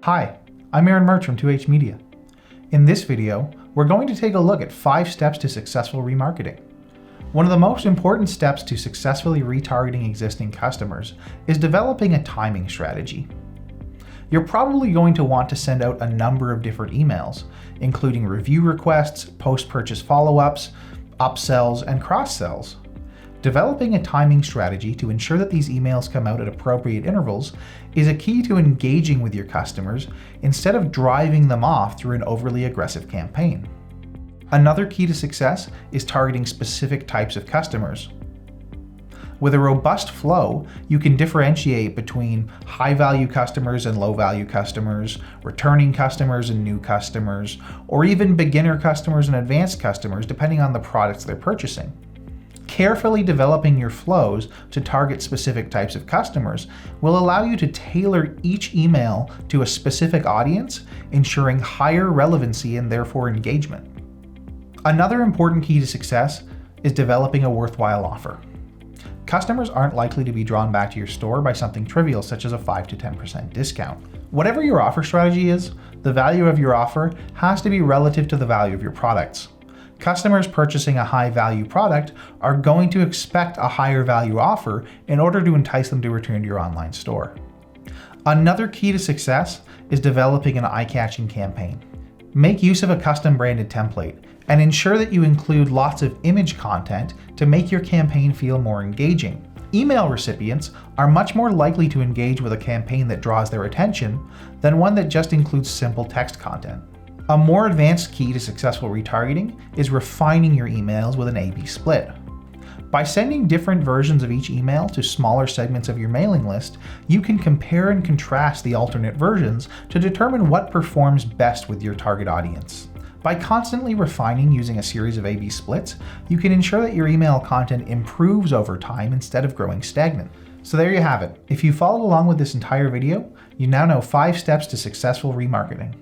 Hi, I'm Aaron Murch from 2H Media. In this video, we're going to take a look at 5 steps to successful remarketing. One of the most important steps to successfully retargeting existing customers is developing a timing strategy. You're probably going to want to send out a number of different emails, including review requests, post-purchase follow-ups, upsells, and cross-sells. Developing a timing strategy to ensure that these emails come out at appropriate intervals is a key to engaging with your customers instead of driving them off through an overly aggressive campaign. Another key to success is targeting specific types of customers. With a robust flow, you can differentiate between high-value customers and low-value customers, returning customers and new customers, or even beginner customers and advanced customers, depending on the products they're purchasing. Carefully developing your flows to target specific types of customers will allow you to tailor each email to a specific audience, ensuring higher relevancy and therefore engagement. Another important key to success is developing a worthwhile offer. Customers aren't likely to be drawn back to your store by something trivial such as a 5 to 10% discount. Whatever your offer strategy is, the value of your offer has to be relative to the value of your products. Customers purchasing a high-value product are going to expect a higher value offer in order to entice them to return to your online store. Another key to success is developing an eye-catching campaign. Make use of a custom branded template and ensure that you include lots of image content to make your campaign feel more engaging. Email recipients are much more likely to engage with a campaign that draws their attention than one that just includes simple text content. A more advanced key to successful retargeting is refining your emails with an A/B split. By sending different versions of each email to smaller segments of your mailing list, you can compare and contrast the alternate versions to determine what performs best with your target audience. By constantly refining using a series of A/B splits, you can ensure that your email content improves over time instead of growing stagnant. So there you have it. If you followed along with this entire video, you now know 5 steps to successful remarketing.